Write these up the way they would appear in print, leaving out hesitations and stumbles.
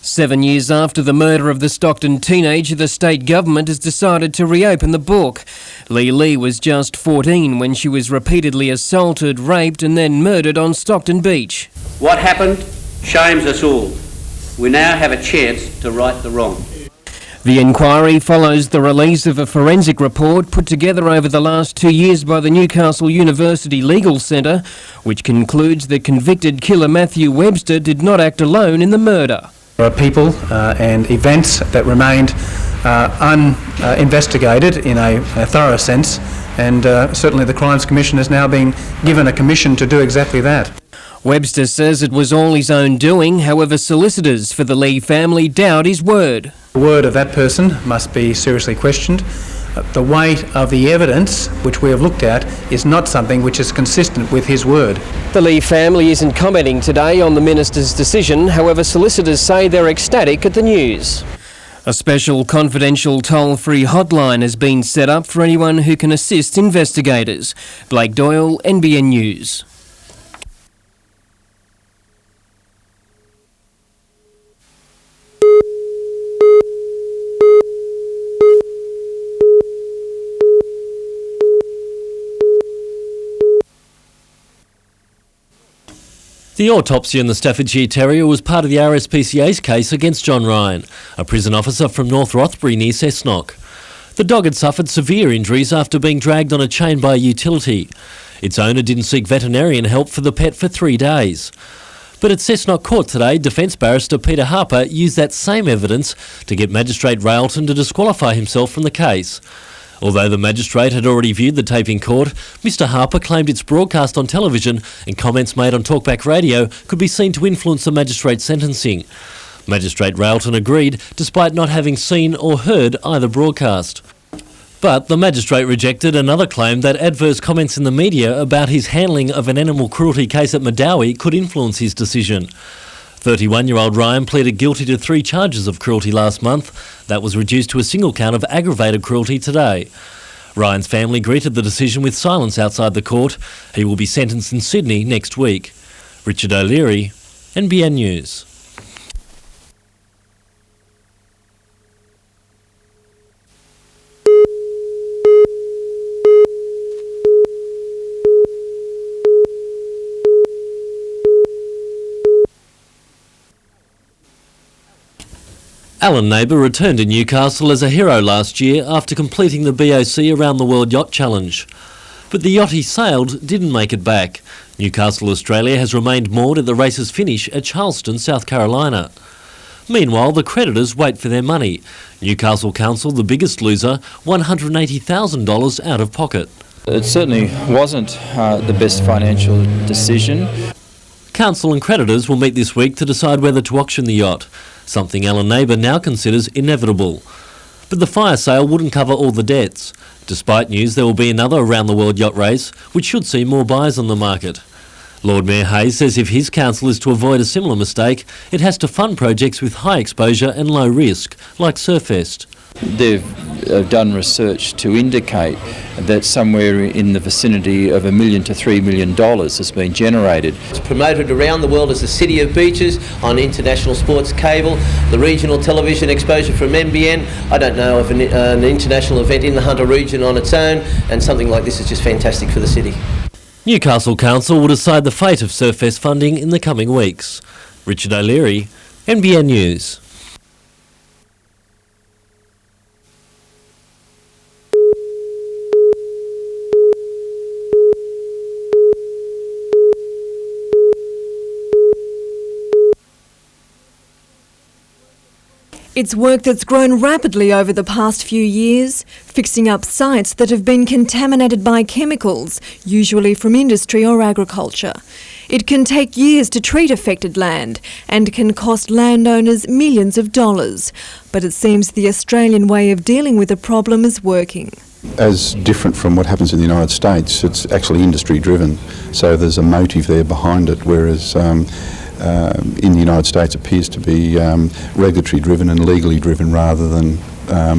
7 years after the murder of the Stockton teenager, the state government has decided to reopen the book. Lee was just 14 when she was repeatedly assaulted, raped and then murdered on Stockton Beach. What happened shames us all. We now have a chance to right the wrong. The inquiry follows the release of a forensic report put together over the last 2 years by the Newcastle University Legal Centre, which concludes that convicted killer Matthew Webster did not act alone in the murder. There are people and events that remained uninvestigated in a thorough sense, and certainly the Crimes Commission has now been given a commission to do exactly that. Webster says it was all his own doing, however solicitors for the Lee family doubt his word. The word of that person must be seriously questioned. The weight of the evidence which we have looked at is not something which is consistent with his word. The Lee family isn't commenting today on the minister's decision, however solicitors say they're ecstatic at the news. A special confidential toll-free hotline has been set up for anyone who can assist investigators. Blake Doyle, NBN News. The autopsy on the Staffordshire Terrier was part of the RSPCA's case against John Ryan, a prison officer from North Rothbury near Cessnock. The dog had suffered severe injuries after being dragged on a chain by a utility. Its owner didn't seek veterinarian help for the pet for 3 days. But at Cessnock Court today, defence barrister Peter Harper used that same evidence to get Magistrate Railton to disqualify himself from the case. Although the magistrate had already viewed the tape in court, Mr Harper claimed its broadcast on television and comments made on Talkback Radio could be seen to influence the magistrate's sentencing. Magistrate Railton agreed, despite not having seen or heard either broadcast. But the magistrate rejected another claim that adverse comments in the media about his handling of an animal cruelty case at Madawi could influence his decision. 31-year-old Ryan pleaded guilty to 3 charges of cruelty last month. That was reduced to a single count of aggravated cruelty today. Ryan's family greeted the decision with silence outside the court. He will be sentenced in Sydney next week. Richard O'Leary, NBN News. Alan Neighbour returned to Newcastle as a hero last year after completing the BOC Around the World Yacht Challenge. But the yacht he sailed didn't make it back. Newcastle, Australia has remained moored at the race's finish at Charleston, South Carolina. Meanwhile, the creditors wait for their money. Newcastle Council, the biggest loser, $180,000 out of pocket. It certainly wasn't the best financial decision. Council and creditors will meet this week to decide whether to auction the yacht, something Alan Neighbour now considers inevitable. But the fire sale wouldn't cover all the debts. Despite news there will be another Around the World yacht race, which should see more buyers on the market. Lord Mayor Hayes says if his council is to avoid a similar mistake, it has to fund projects with high exposure and low risk, like Surfest. They've done research to indicate that somewhere in the vicinity of $1 million to $3 million has been generated. It's promoted around the world as the City of Beaches on international sports cable, the regional television exposure from NBN. I don't know of an international event in the Hunter region on its own, and something like this is just fantastic for the city. Newcastle Council will decide the fate of Surfest funding in the coming weeks. Richard O'Leary, NBN News. It's work that's grown rapidly over the past few years, fixing up sites that have been contaminated by chemicals, usually from industry or agriculture. It can take years to treat affected land and can cost landowners millions of dollars. But it seems the Australian way of dealing with the problem is working. As different from what happens in the United States, it's actually industry driven. So there's a motive there behind it, whereas in the United States appears to be regulatory driven and legally driven rather than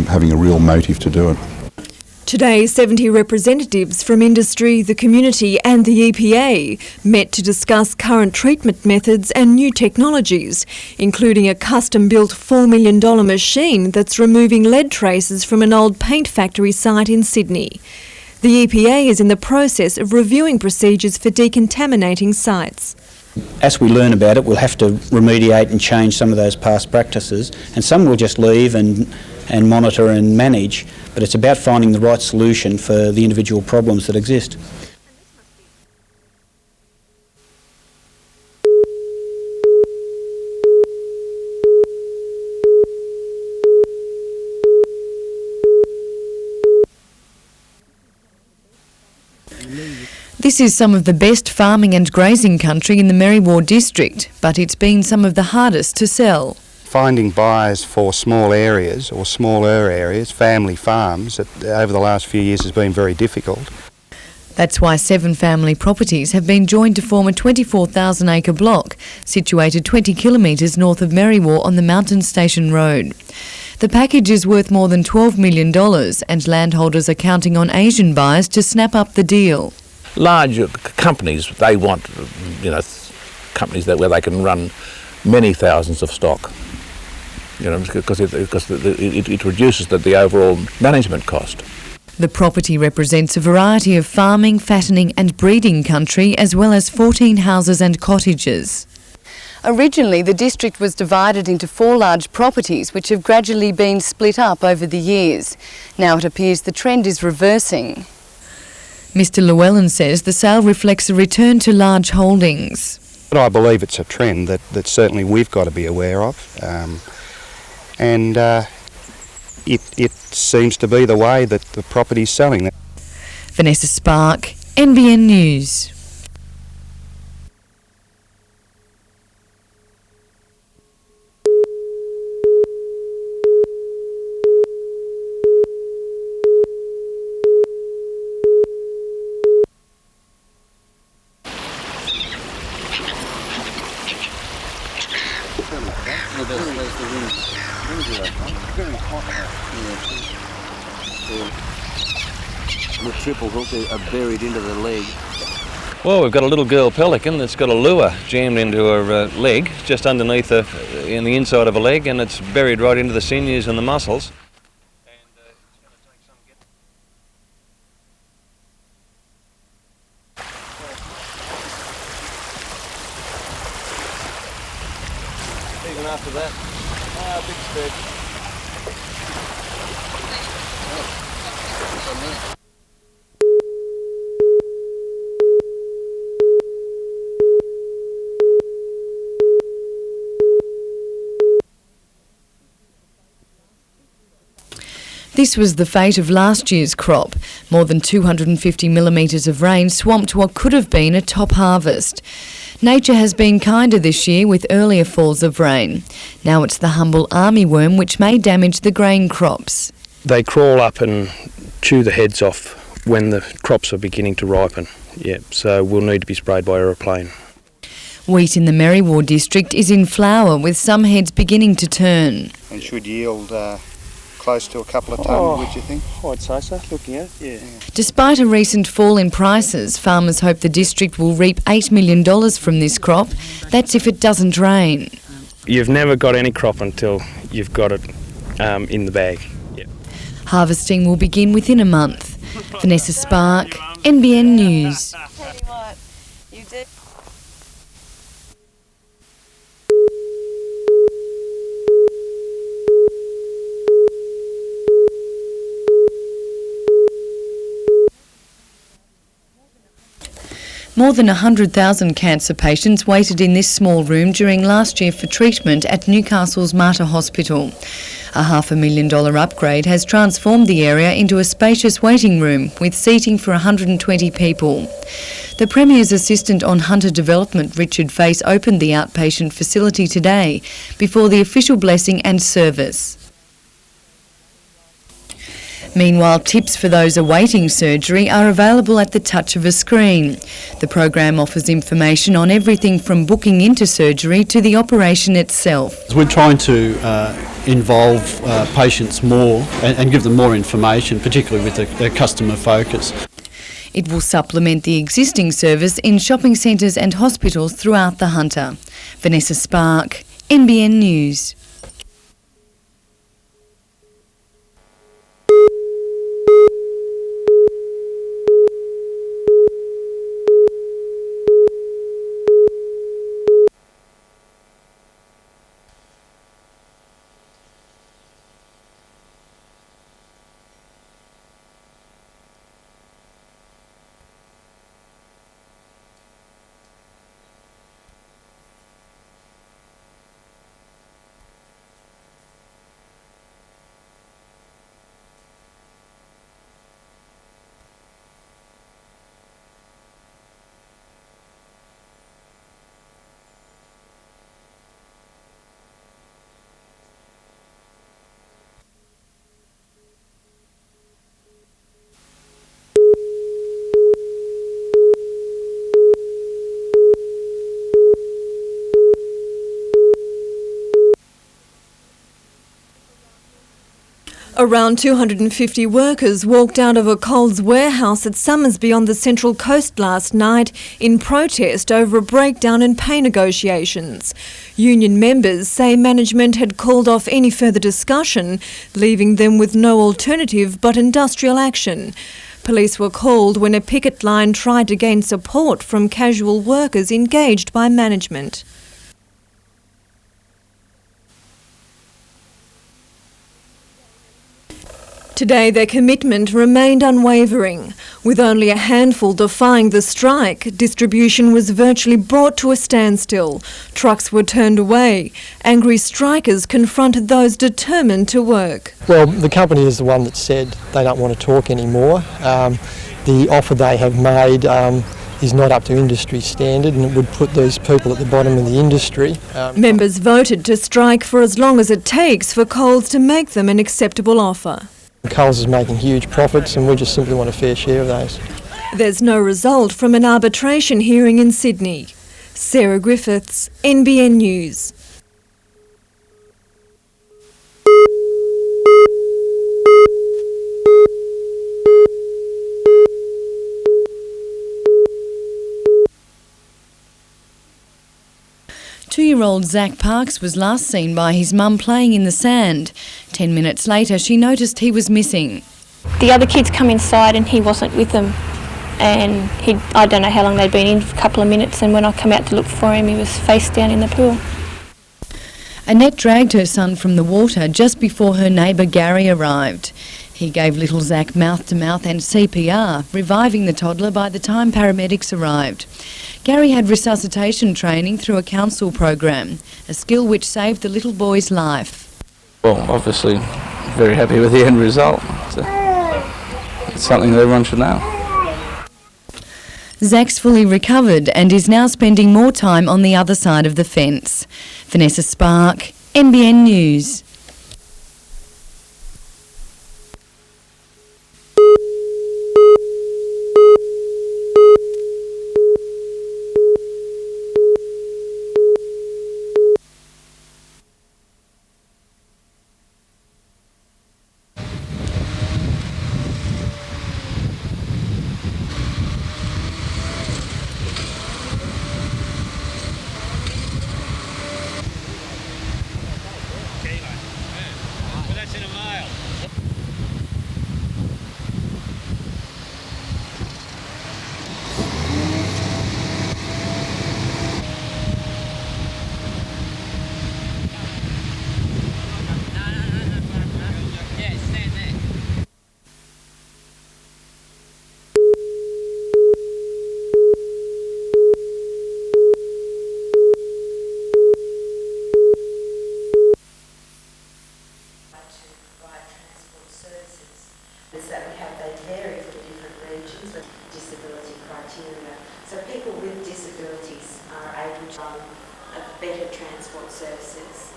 having a real motive to do it. Today, 70 representatives from industry, the community and the EPA met to discuss current treatment methods and new technologies, including a custom-built $4 million machine that's removing lead traces from an old paint factory site in Sydney. The EPA is in the process of reviewing procedures for decontaminating sites. As we learn about it, we'll have to remediate and change some of those past practices, and some we'll just leave and monitor and manage, but it's about finding the right solution for the individual problems that exist. This is some of the best farming and grazing country in the Merriwa district, but it's been some of the hardest to sell. Finding buyers for small areas or smaller areas, family farms, over the last few years has been very difficult. That's why 7 family properties have been joined to form a 24,000 acre block situated 20 kilometres north of Merriwa on the Mountain Station Road. The package is worth more than $12 million and landholders are counting on Asian buyers to snap up the deal. Large companies, they want, companies where they can run many thousands of stock, because it reduces the overall management cost. The property represents a variety of farming, fattening and breeding country, as well as 14 houses and cottages. Originally, the district was divided into 4 large properties, which have gradually been split up over the years. Now it appears the trend is reversing. Mr Llewellyn says the sale reflects a return to large holdings. But I believe it's a trend that certainly we've got to be aware of, and it seems to be the way that the property's selling. Vanessa Spark, NBN News. The triple hook are buried into the leg. Well, we've got a little girl pelican that's got a lure jammed into her leg, just underneath in the inside of her leg, and it's buried right into the sinews and the muscles. Even after that, big stretch. This was the fate of last year's crop. More than 250 millimetres of rain swamped what could have been a top harvest. Nature has been kinder this year with earlier falls of rain. Now it's the humble armyworm which may damage the grain crops. They crawl up and chew the heads off when the crops are beginning to ripen. So we'll need to be sprayed by aeroplane. Wheat in the Merriwa district is in flower with some heads beginning to turn. And should yield close to a couple of tonne, would you think? I'd say so, looking at it, yeah. Despite a recent fall in prices, farmers hope the district will reap $8 million from this crop. That's if it doesn't rain. You've never got any crop until you've got it in the bag. Yep. Harvesting will begin within a month. Vanessa Spark, NBN News. More than 100,000 cancer patients waited in this small room during last year for treatment at Newcastle's Mater Hospital. A $500,000 upgrade has transformed the area into a spacious waiting room with seating for 120 people. The Premier's Assistant on Hunter Development, Richard Face, opened the outpatient facility today before the official blessing and service. Meanwhile, tips for those awaiting surgery are available at the touch of a screen. The program offers information on everything from booking into surgery to the operation itself. We're trying to involve patients more and give them more information, particularly with a customer focus. It will supplement the existing service in shopping centres and hospitals throughout the Hunter. Vanessa Spark, NBN News. Around 250 workers walked out of a Coles warehouse at Summersby on the Central Coast last night in protest over a breakdown in pay negotiations. Union members say management had called off any further discussion, leaving them with no alternative but industrial action. Police were called when a picket line tried to gain support from casual workers engaged by management. Today, their commitment remained unwavering. With only a handful defying the strike, distribution was virtually brought to a standstill. Trucks were turned away. Angry strikers confronted those determined to work. Well, the company is the one that said they don't want to talk anymore. The offer they have made is not up to industry standard, and it would put these people at the bottom of the industry. Members voted to strike for as long as it takes for Coles to make them an acceptable offer. Coles is making huge profits and we just simply want a fair share of those. There's no result from an arbitration hearing in Sydney. Sarah Griffiths, NBN News. Two-year-old Zach Parks was last seen by his mum playing in the sand. 10 minutes later, she noticed he was missing. The other kids come inside and he wasn't with them. And I don't know how long they'd been in, for a couple of minutes, and when I come out to look for him, he was face down in the pool. Annette dragged her son from the water just before her neighbour Gary arrived. He gave little Zach mouth-to-mouth and CPR, reviving the toddler by the time paramedics arrived. Gary had resuscitation training through a council program, a skill which saved the little boy's life. Well, obviously, very happy with the end result. It's something that everyone should know. Zach's fully recovered and is now spending more time on the other side of the fence. Vanessa Spark, NBN News. Is that they vary for different regions with disability criteria. So people with disabilities are able to have better transport services.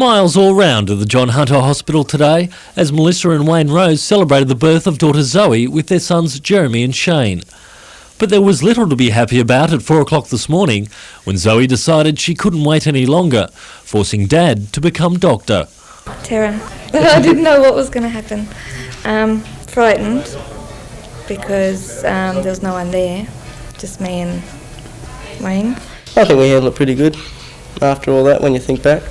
Smiles all round at the John Hunter Hospital today as Melissa and Wayne Rose celebrated the birth of daughter Zoe with their sons Jeremy and Shane. But there was little to be happy about at 4 o'clock this morning when Zoe decided she couldn't wait any longer, forcing Dad to become doctor. Terror. I didn't know what was going to happen. Frightened because there was no one there, just me and Wayne. I think we handled it pretty good after all that when you think back.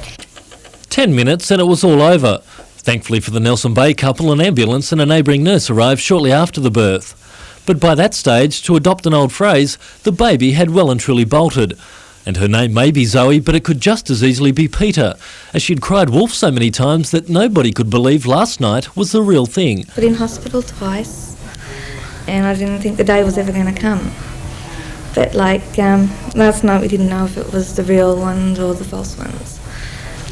10 minutes and it was all over. Thankfully for the Nelson Bay couple, an ambulance and a neighbouring nurse arrived shortly after the birth. But by that stage, to adopt an old phrase, the baby had well and truly bolted. And her name may be Zoe, but it could just as easily be Peter, as she'd cried wolf so many times that nobody could believe last night was the real thing. Put in hospital twice, and I didn't think the day was ever going to come. But last night we didn't know if it was the real ones or the false ones.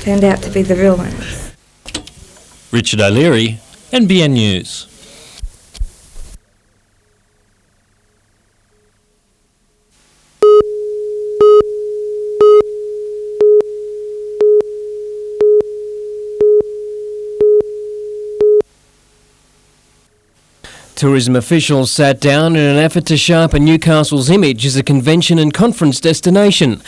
Turned out to be the real ones. Richard O'Leary, NBN News. Tourism officials sat down in an effort to sharpen Newcastle's image as a convention and conference destination.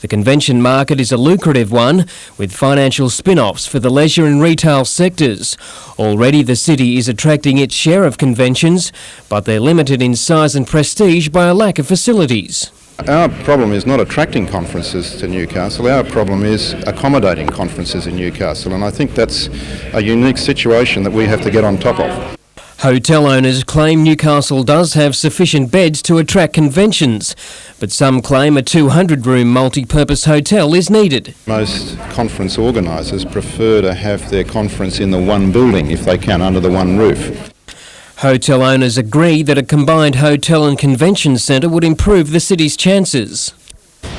The convention market is a lucrative one, with financial spin-offs for the leisure and retail sectors. Already the city is attracting its share of conventions, but they're limited in size and prestige by a lack of facilities. Our problem is not attracting conferences to Newcastle, our problem is accommodating conferences in Newcastle, and I think that's a unique situation that we have to get on top of. Hotel owners claim Newcastle does have sufficient beds to attract conventions, but some claim a 200-room multi-purpose hotel is needed. Most conference organisers prefer to have their conference in the one building, if they can, under the one roof. Hotel owners agree that a combined hotel and convention centre would improve the city's chances.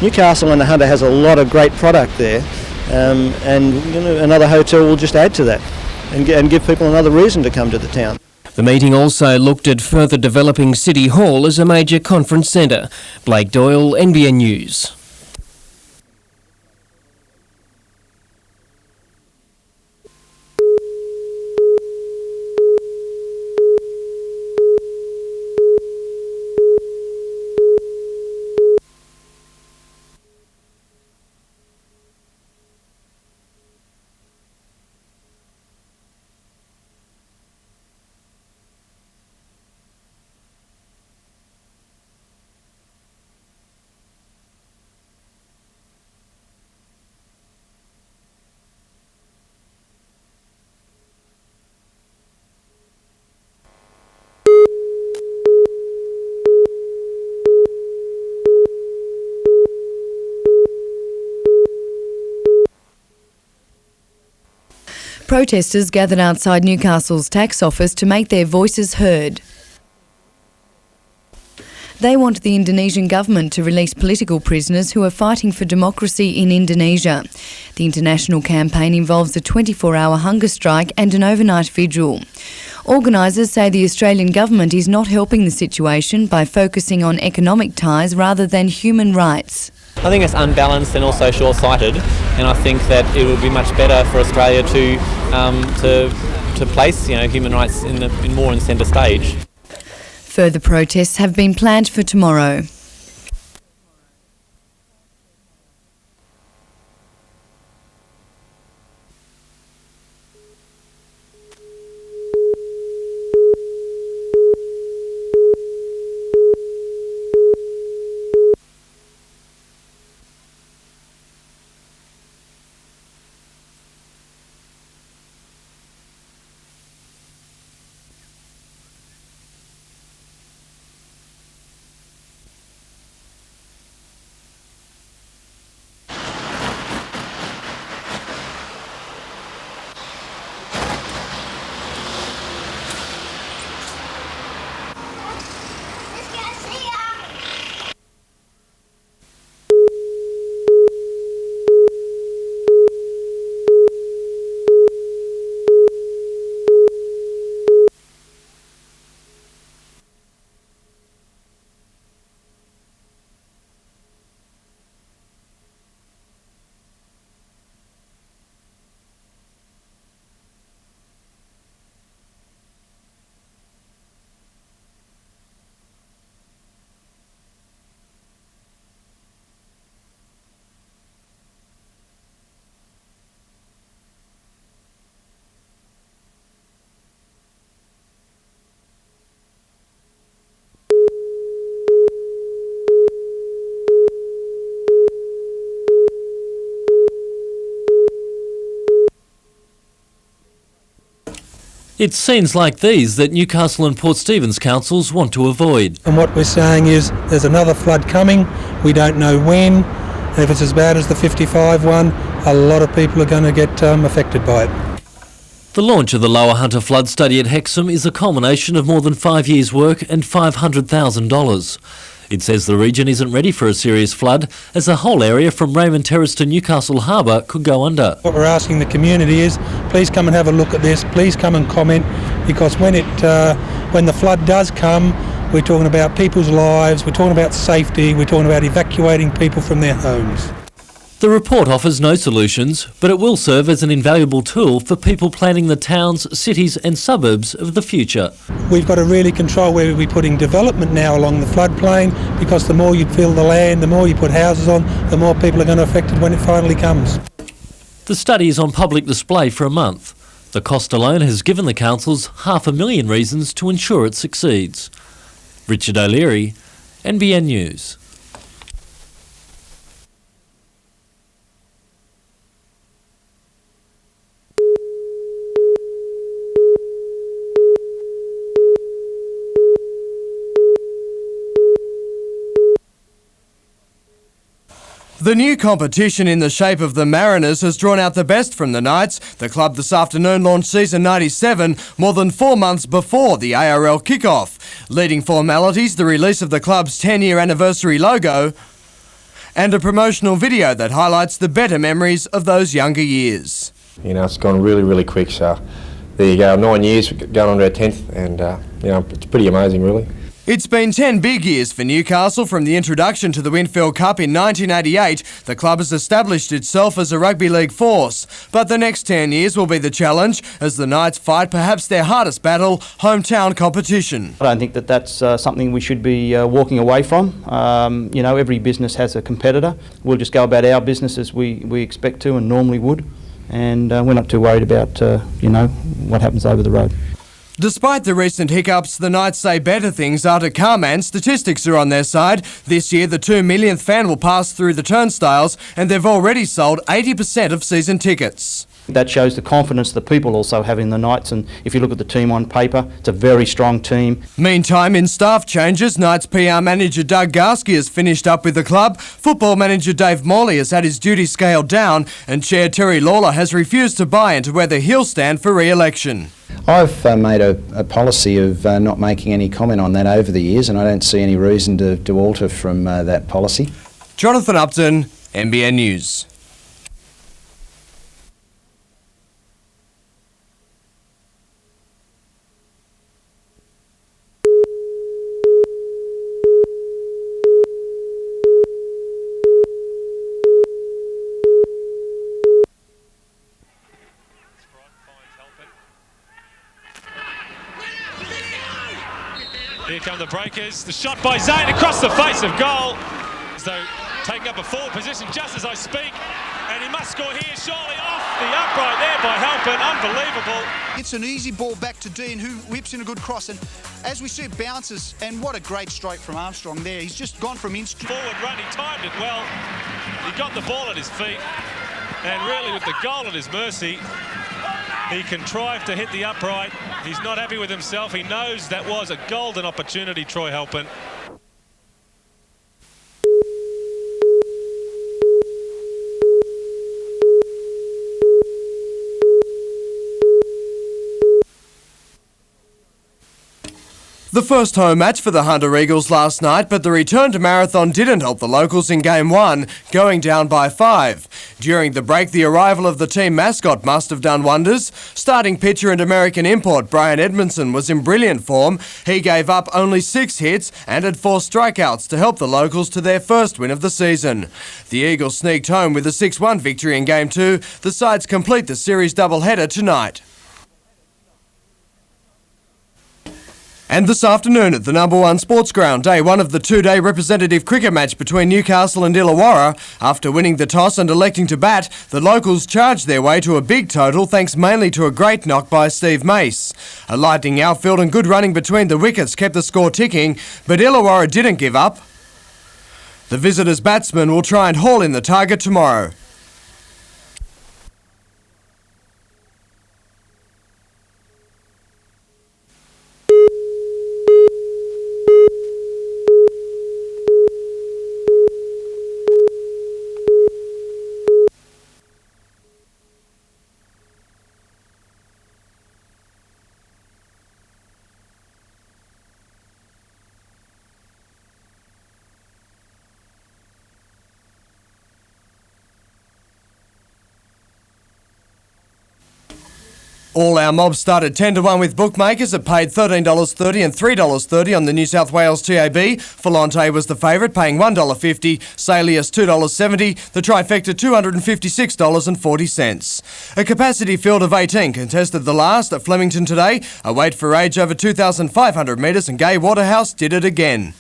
Newcastle and the Hunter has a lot of great product there, and another hotel will just add to that and give people another reason to come to the town. The meeting also looked at further developing City Hall as a major conference centre. Blake Doyle, NBN News. Protesters gathered outside Newcastle's tax office to make their voices heard. They want the Indonesian government to release political prisoners who are fighting for democracy in Indonesia. The international campaign involves a 24-hour hunger strike and an overnight vigil. Organisers say the Australian government is not helping the situation by focusing on economic ties rather than human rights. I think it's unbalanced and also short-sighted, and I think that it would be much better for Australia to place human rights in more in centre stage. Further protests have been planned for tomorrow. It's scenes like these that Newcastle and Port Stephens councils want to avoid. And what we're saying is there's another flood coming, we don't know when, and if it's as bad as the 55 one, a lot of people are going to get affected by it. The launch of the Lower Hunter flood study at Hexham is a culmination of more than 5 years' work and $500,000. It says the region isn't ready for a serious flood, as the whole area from Raymond Terrace to Newcastle Harbour could go under. What we're asking the community is, please come and have a look at this, please come and comment, because when the flood does come, we're talking about people's lives, we're talking about safety, we're talking about evacuating people from their homes. The report offers no solutions, but it will serve as an invaluable tool for people planning the towns, cities and suburbs of the future. We've got to really control where we're putting development now along the floodplain, because the more you fill the land, the more you put houses on, the more people are going to be affected when it finally comes. The study is on public display for a month. The cost alone has given the councils 500,000 reasons to ensure it succeeds. Richard O'Leary, NBN News. The new competition in the shape of the Mariners has drawn out the best from the Knights. The club this afternoon launched season 97 more than 4 months before the ARL kick-off. Leading formalities, the release of the club's 10-year anniversary logo and a promotional video that highlights the better memories of those younger years. You know, it's gone really, really quick, so there you go, 9 years, going on to our 10th, and you know, it's pretty amazing, really. It's been 10 big years for Newcastle from the introduction to the Winfield Cup in 1988. The club has established itself as a rugby league force. But the next 10 years will be the challenge as the Knights fight perhaps their hardest battle, hometown competition. I don't think that that's something we should be walking away from. You know, every business has a competitor. We'll just go about our business as we expect to and normally would. And we're not too worried about, you know, what happens over the road. Despite the recent hiccups, the Knights say better things are to come and statistics are on their side. This year, the 2 millionth fan will pass through the turnstiles and they've already sold 80% of season tickets. That shows the confidence that people also have in the Knights, and if you look at the team on paper, it's a very strong team. Meantime, in staff changes, Knights PR manager Doug Garsky has finished up with the club, football manager Dave Morley has had his duties scaled down, and Chair Terry Lawler has refused to buy into whether he'll stand for re-election. I've made a policy of not making any comment on that over the years, and I don't see any reason to alter from that policy. Jonathan Upton, NBN News. Here come the breakers. The shot by Zane across the face of goal. As though taking up a forward position just as I speak. And he must score here, surely off the upright there by Halpin. Unbelievable. It's an easy ball back to Dean, who whips in a good cross. And as we see, it bounces. And what a great strike from Armstrong there. He's just gone from forward run. He timed it well. He got the ball at his feet. And really, with the goal at his mercy, he contrived to hit the upright. He's not happy with himself. He knows that was a golden opportunity, Troy Halpin. The first home match for the Hunter Eagles last night, but the return to marathon didn't help the locals in Game 1, going down by 5. During the break, the arrival of the team mascot must have done wonders. Starting pitcher and American import Brian Edmondson was in brilliant form. He gave up only 6 hits and had 4 strikeouts to help the locals to their first win of the season. The Eagles sneaked home with a 6-1 victory in Game 2. The sides complete the series doubleheader tonight. And this afternoon at the #1 Sports Ground, day 1 of the 2-day representative cricket match between Newcastle and Illawarra. After winning the toss and electing to bat, the locals charged their way to a big total thanks mainly to a great knock by Steve Mace. A lightning outfield and good running between the wickets kept the score ticking, but Illawarra didn't give up. The visitors' batsmen will try and haul in the target tomorrow. All our mobs started 10-1 with bookmakers that paid $13.30 and $3.30 on the New South Wales TAB. Volante was the favourite, paying $1.50, Salius $2.70, the trifecta $256.40. A capacity field of 18 contested the last at Flemington today. A weight for age over 2,500 metres, and Gay Waterhouse did it again.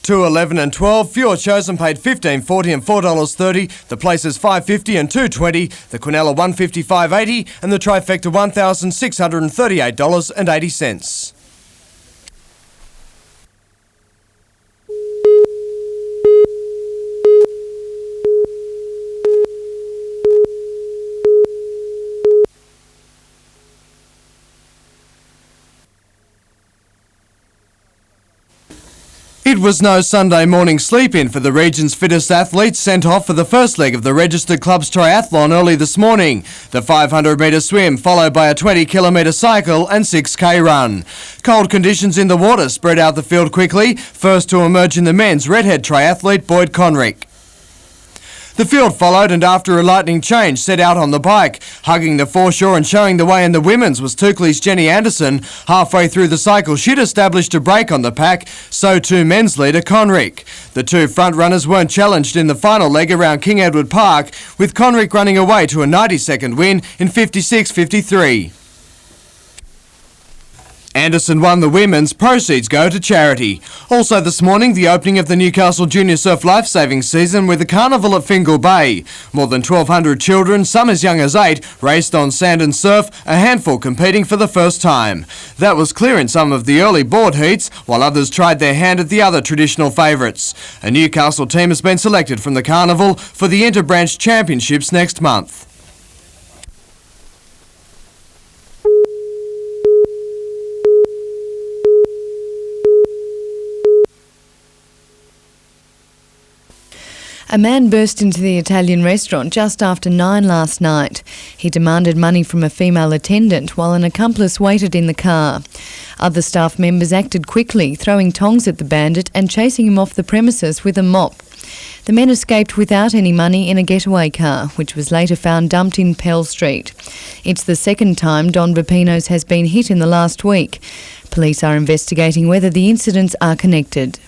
Two 11 and 12, fewer chosen paid $15.40 and $4.30. The places $5.50 and $2.20. The Quinella $155.80 and the trifecta $1,638.80. It was no Sunday morning sleep-in for the region's fittest athletes sent off for the first leg of the registered club's triathlon early this morning. The 500-metre swim followed by a 20-kilometre cycle and 6k run. Cold conditions in the water spread out the field quickly. First to emerge in the men's redhead triathlete Boyd Conrick. The field followed, and after a lightning change set out on the bike. Hugging the foreshore and showing the way in the women's was Toukley's Jenny Anderson. Halfway through the cycle she'd established a break on the pack, so too men's leader Conrick. The two front runners weren't challenged in the final leg around King Edward Park, with Conrick running away to a 90-second win in 56.53. Anderson won the women's, proceeds go to charity. Also this morning, the opening of the Newcastle Junior Surf Lifesaving season with a carnival at Fingal Bay. More than 1,200 children, some as young as 8, raced on sand and surf, a handful competing for the first time. That was clear in some of the early board heats, while others tried their hand at the other traditional favourites. A Newcastle team has been selected from the carnival for the Interbranch Championships next month. A man burst into the Italian restaurant just after 9 last night. He demanded money from a female attendant while an accomplice waited in the car. Other staff members acted quickly, throwing tongs at the bandit and chasing him off the premises with a mop. The men escaped without any money in a getaway car, which was later found dumped in Pell Street. It's the second time Don Bapino's has been hit in the last week. Police are investigating whether the incidents are connected.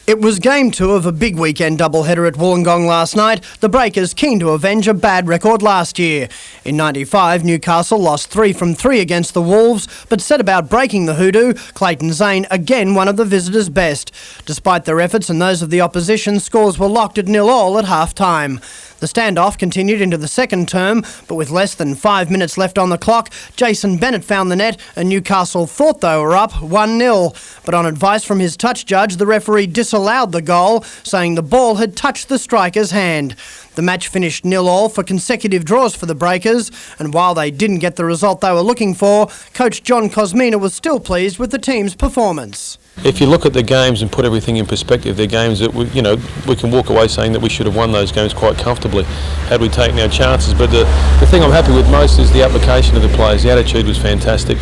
It was game 2 of a big weekend doubleheader at Wollongong last night. The Breakers keen to avenge a bad record last year. In '95, Newcastle lost 3 from 3 against the Wolves, but set about breaking the hoodoo. Clayton Zane again one of the visitors' best. Despite their efforts and those of the opposition, scores were locked at 0-0 at half-time. The standoff continued into the second term, but with less than 5 minutes left on the clock, Jason Bennett found the net and Newcastle thought they were up 1-0. But on advice from his touch judge, the referee disallowed the goal, saying the ball had touched the striker's hand. The match finished 0-0 for consecutive draws for the Breakers, and while they didn't get the result they were looking for, coach John Kosmina was still pleased with the team's performance. If you look at the games and put everything in perspective, they're games that we can walk away saying that we should have won those games quite comfortably had we taken our chances. But the thing I'm happy with most is the application of the players. The attitude was fantastic.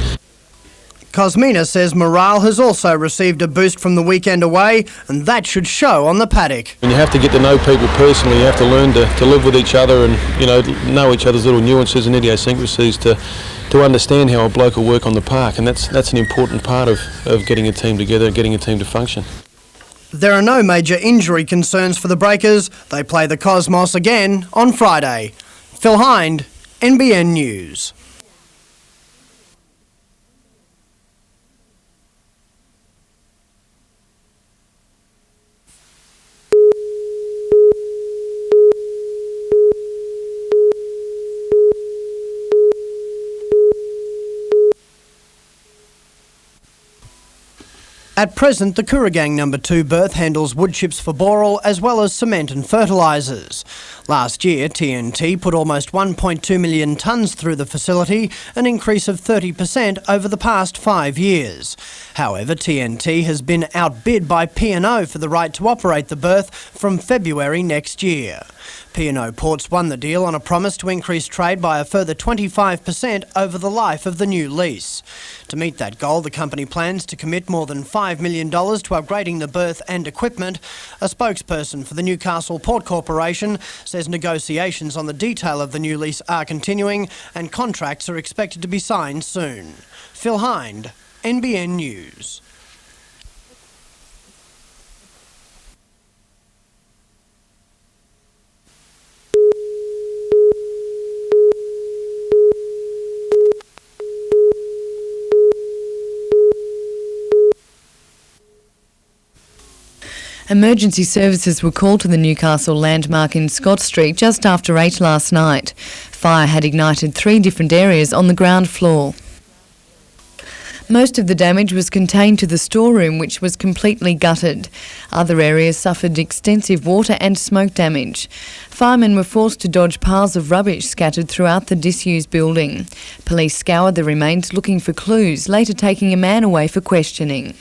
Kosmina says morale has also received a boost from the weekend away, and that should show on the paddock. When you have to get to know people personally, you have to learn to live with each other and know each other's little nuances and idiosyncrasies to understand how a bloke will work on the park, and that's an important part of getting a team together and getting a team to function. There are no major injury concerns for the Breakers. They play the Cosmos again on Friday. Phil Hind, NBN News. At present, the Kooragang No. 2 berth handles wood chips for Boral as well as cement and fertilisers. Last year, TNT put almost 1.2 million tonnes through the facility, an increase of 30% over the past 5 years. However, TNT has been outbid by P&O for the right to operate the berth from February next year. P&O Ports won the deal on a promise to increase trade by a further 25% over the life of the new lease. To meet that goal, the company plans to commit more than $5 million to upgrading the berth and equipment. A spokesperson for the Newcastle Port Corporation says negotiations on the detail of the new lease are continuing and contracts are expected to be signed soon. Phil Hind, NBN News. Emergency services were called to the Newcastle landmark in Scott Street just after 8 last night. Fire had ignited 3 different areas on the ground floor. Most of the damage was contained to the storeroom, which was completely gutted. Other areas suffered extensive water and smoke damage. Firemen were forced to dodge piles of rubbish scattered throughout the disused building. Police scoured the remains looking for clues, later taking a man away for questioning.